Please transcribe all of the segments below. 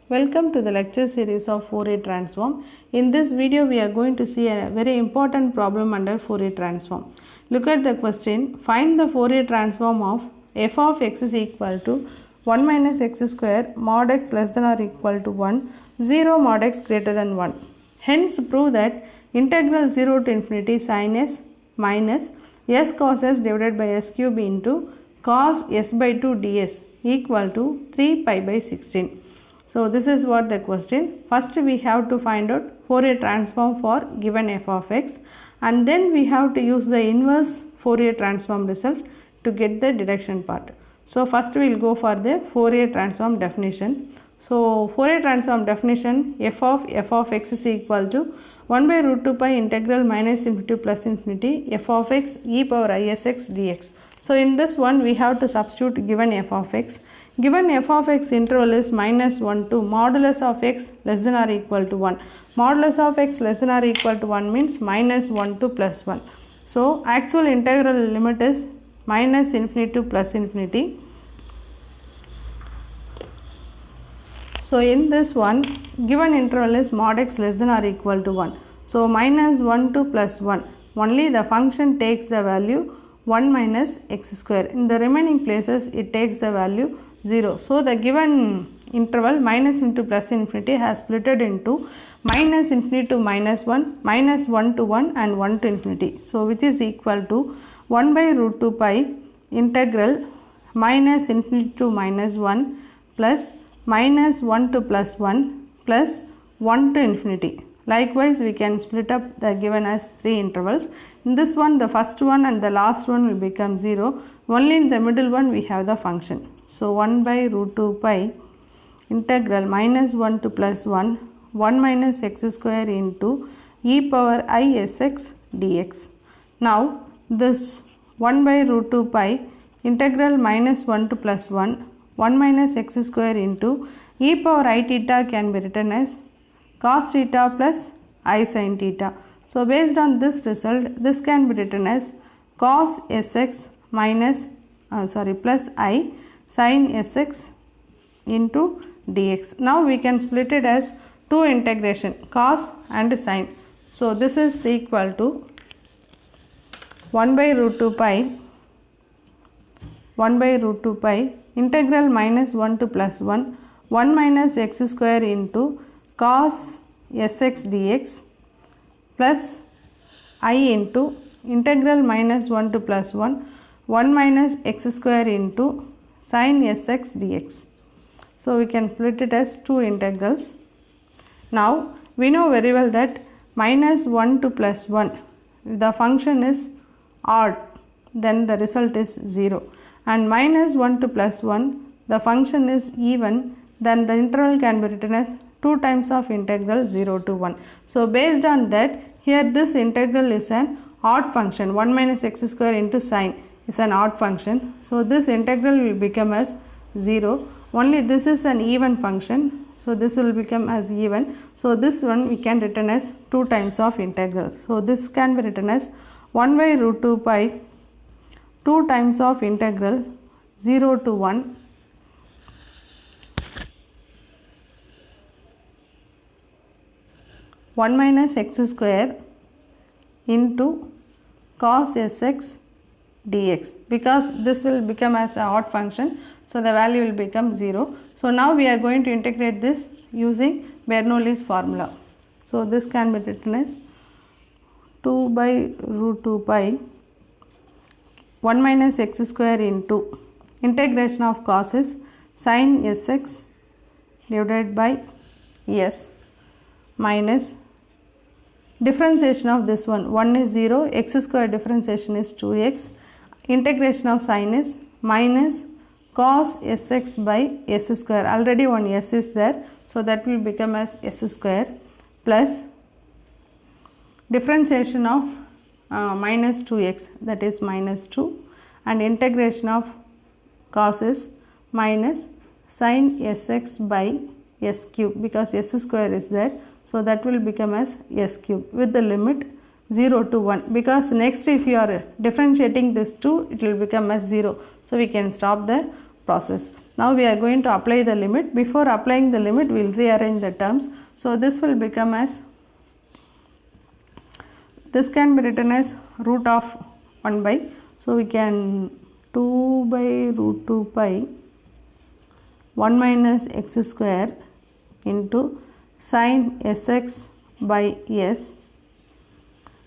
Welcome to the lecture series of Fourier transform. In this video we are going to see a very important problem under Fourier transform. Look at the question. Find the Fourier transform of f of x is equal to 1 minus x square mod x less than or equal to 1, 0 mod x greater than 1. Hence prove that integral 0 to infinity sin s minus s cos s divided by s cube into cos s by 2 ds equal to 3 pi by 16. So this is what the question. First we have to find out Fourier transform for given f of x, and then we have to use the inverse Fourier transform result to get the deduction part. So first we will go for the Fourier transform definition. So Fourier transform definition, f of x is equal to 1 by root 2 pi integral minus infinity to plus infinity f of x e power isx dx. So in this one we have to substitute given f of x. Given f of x interval is minus 1 to modulus of x less than or equal to 1. Modulus of x less than or equal to 1 means minus 1 to plus 1. So actual integral limit is minus infinity to plus infinity. So in this one, given interval is mod x less than or equal to 1. So minus 1 to plus 1. Only the function takes the value 1 minus x square. In the remaining places it takes the value 0. So the given interval minus into plus infinity has splitted into minus infinity to minus 1, minus 1 to 1 and 1 to infinity. So which is equal to 1 by root 2 pi integral minus infinity to minus 1 plus minus 1 to plus 1 plus 1 to infinity. Likewise we can split up the given as 3 intervals. In this one the first one and the last one will become 0. Only in the middle one we have the function. So 1 by root 2 pi integral minus 1 to plus 1, 1 minus x square into e power isx dx. Now this 1 by root 2 pi integral minus 1 to plus 1, 1 minus x square into e power I theta can be written as cos theta plus I sin theta. So based on this result, this can be written as cos sx minus plus I sin sx into dx. Now we can split it as two integration, cos and sin. So this is equal to 1 by root 2 pi integral minus 1 to plus 1, 1 minus x square into cos sx dx plus I into integral minus 1 to plus 1, 1 minus x square into sin sx dx. So we can split it as two integrals. Now we know very well that minus 1 to plus 1, if the function is odd then the result is 0, and minus 1 to plus 1 the function is even, then the interval can be written as 2 times of integral 0 to 1. So based on that, here this integral is an odd function, 1 minus x square into sin is an odd function. So this integral will become as 0. Only this is an even function, so this will become as even. So this one we can written as 2 times of integral. So this can be written as 1 by root 2 pi 2 times of integral 0 to 1 1 minus x square into cos sx dx, because this will become as an odd function, so the value will become 0. So now we are going to integrate this using Bernoulli's formula. So this can be written as 2 by root 2 pi 1 minus x square into integration of cos s sin sx divided by s minus differentiation of this one, 1 is 0, x square differentiation is 2x, integration of sin is minus cos sx by s square, already one s is there, so that will become as s square plus differentiation of minus 2x, that is minus 2, and integration of cos s minus sin sx by s cube, because s square is there, so that will become as s cube with the limit 0 to 1, because next if you are differentiating this 2 it will become as 0, so we can stop the process. Now we are going to apply the limit. Before applying the limit, we will rearrange the terms. So this will become as, this can be written as root of 1 by, so we can 2 by root 2 pi 1 minus x square into sin sx by s,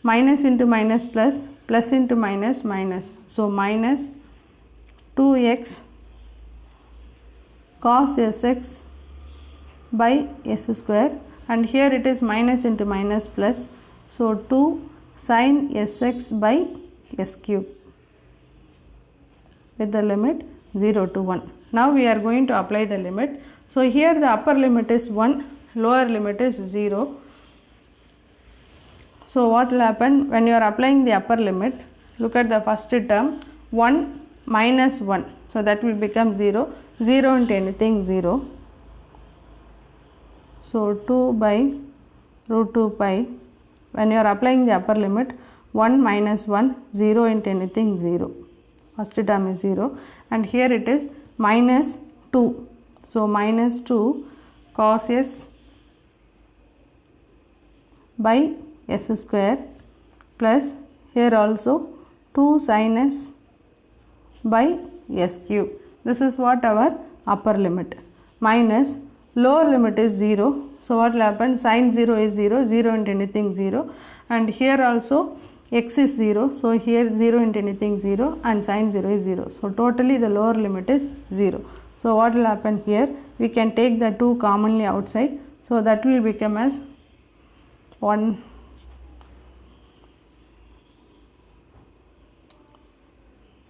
minus into minus plus, plus into minus minus. So minus 2x cos sx by s square, and here it is minus into minus plus, so 2 sin sx by s cube with the limit 0 to 1. Now we are going to apply the limit. So here the upper limit is 1, lower limit is 0. So what will happen when you are applying the upper limit? Look at the first term, 1 minus 1, so that will become 0, 0 into anything 0. So 2 by root 2 pi, when you are applying the upper limit, 1 minus 1, 0 into anything 0, first term is 0, and here it is minus 2, so minus 2 cos s by s square, plus here also 2 sin s by s cube. This is what our upper limit, minus lower limit is 0. So what will happen? Sin 0 is 0, 0 into anything 0, and here also x is 0, so here 0 into anything 0, and sin 0 is 0. So totally the lower limit is 0. So what will happen here? We can take the 2 commonly outside, so that will become as 1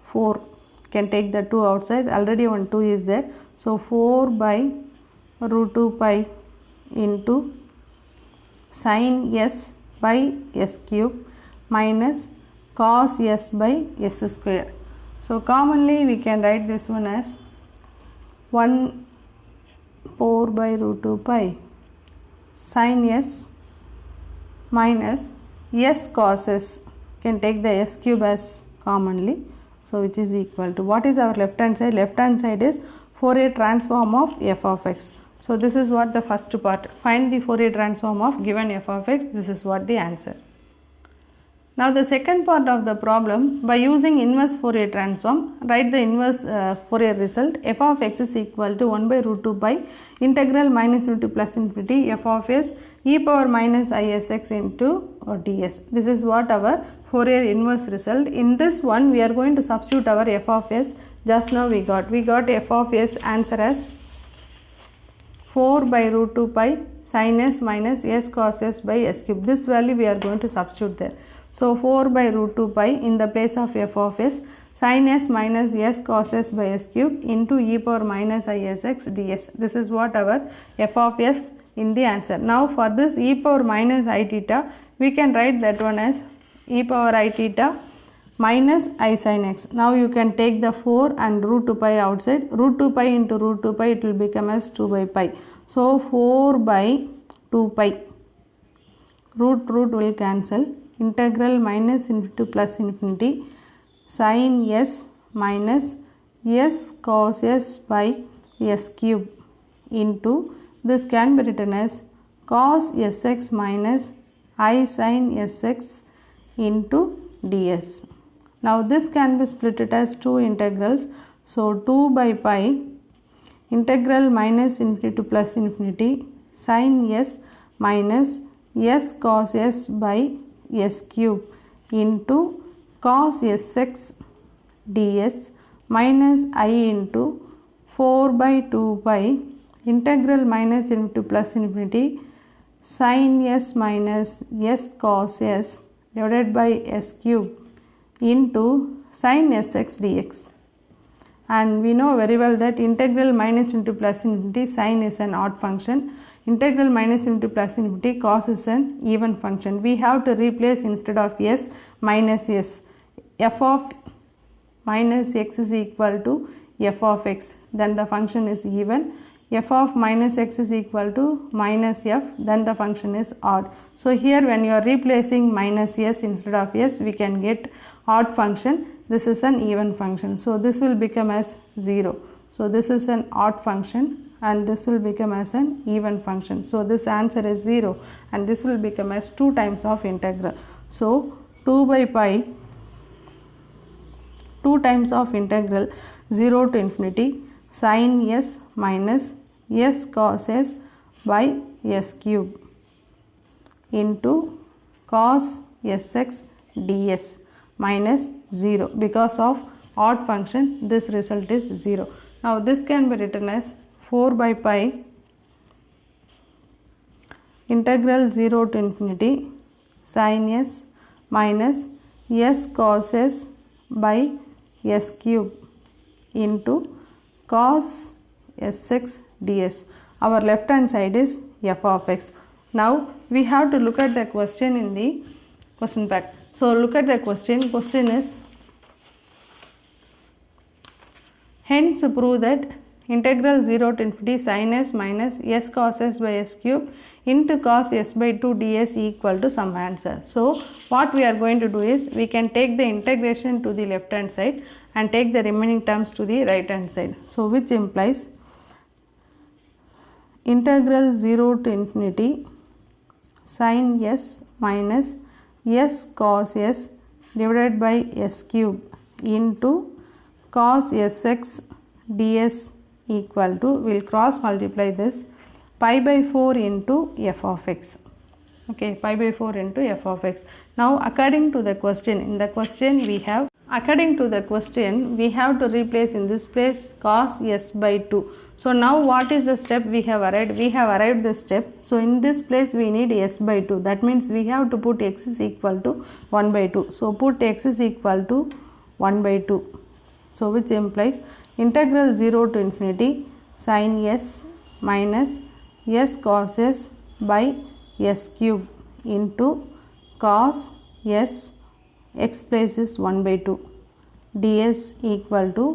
4, can take the 2 outside, already 1 2 is there. So 4 by root 2 pi into sin s by s cube minus cos s by s square. So commonly we can write this one as 1 4 by root 2 pi sin s minus s cos s, can take the s cube as commonly, so which is equal to, what is our left hand side? Left hand side is Fourier transform of f of x. So this is what the first part, find the Fourier transform of given f of x, this is what the answer. Now the second part of the problem, by using inverse Fourier transform, write the inverse Fourier result. F of x is equal to 1 by root 2 pi integral minus into plus infinity f of s e power minus isx into ds. This is what our Fourier inverse result. In this one we are going to substitute our f of s. Just now we got f of s answer as 4 by root 2 pi sin s minus s cos s by s cube. This value we are going to substitute there. So 4 by root 2 pi in the place of f of s sin s minus s cos s by s cube into e power minus isx ds. This is what our f of s in the answer. Now for this e power minus I theta, we can write that one as e power I theta minus I sin x. Now you can take the 4 and root 2 pi outside. Root 2 pi into root 2 pi, it will become as 2 by pi. So 4 by 2 pi, root will cancel, integral minus into plus infinity sin s minus s cos s by s cube into, this can be written as cos sx minus I sin sx into ds. Now this can be split it as 2 integrals. So 2 by pi integral minus infinity to plus infinity sin s minus s cos s by s cube into cos sx ds minus I into 4 by 2 pi integral minus into plus infinity sin s minus s cos s divided by s cube into sin sx dx. And we know very well that integral minus into plus infinity sin is an odd function, integral minus into plus infinity cos is an even function. We have to replace instead of s minus s. F of minus x is equal to f of x, then the function is even. F of minus x is equal to minus f, then the function is odd. So here when you are replacing minus s instead of s, we can get odd function. This is an even function. So this will become as 0. So this is an odd function and this will become as an even function. So this answer is 0 and this will become as 2 times of integral. So 2 by pi, 2 times of integral 0 to infinity sin s minus s cos s by s cube into cos sx ds minus 0. Because of odd function, this result is 0. Now this can be written as 4 by pi integral 0 to infinity sin s minus s cos s by s cube into cos sx ds. Our left hand side is f of x. Now we have to look at the question in the question pack. So look at the question. Question is, hence prove that integral 0 to infinity sin s minus s cos s by s cube into cos s by 2 ds equal to some answer. So what we are going to do is, we can take the integration to the left hand side and take the remaining terms to the right hand side. So which implies integral 0 to infinity sin s minus s cos s divided by s cube into cos sx ds equal to, we will cross multiply this, pi by 4 into f of x. Okay, pi by 4 into f of x. Now according to the question, in the question we have, according to the question we have to replace in this place cos s by 2. So now what is the step we have arrived? We have arrived the step. So in this place we need s by 2. That means we have to put x is equal to 1 by 2. So put x is equal to 1 by 2. So which implies integral 0 to infinity sin s minus s cos s by s cube into cos s x place is 1 by 2 ds equal to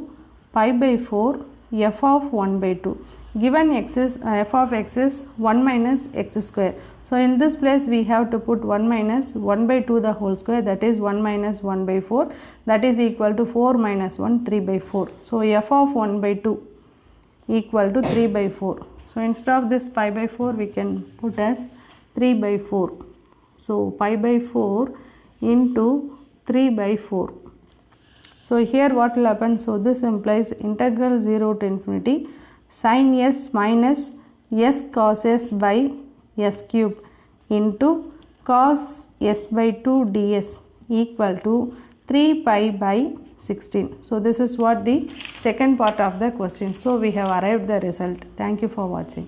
pi by 4 f of 1 by 2. Given x is f of x is 1 minus x square. So in this place we have to put 1 minus 1 by 2 the whole square, that is 1 minus 1 by 4, that is equal to 4 minus 1, 3 by 4. So f of 1 by 2 equal to 3 by 4. So instead of this pi by 4 we can put as 3 by 4. So pi by 4 into 3 by 4. So here what will happen? So this implies integral 0 to infinity sin s minus s cos s by s cube into cos s by 2 ds equal to 3 pi by 16. So this is what the second part of the question. So we have arrived the result. Thank you for watching.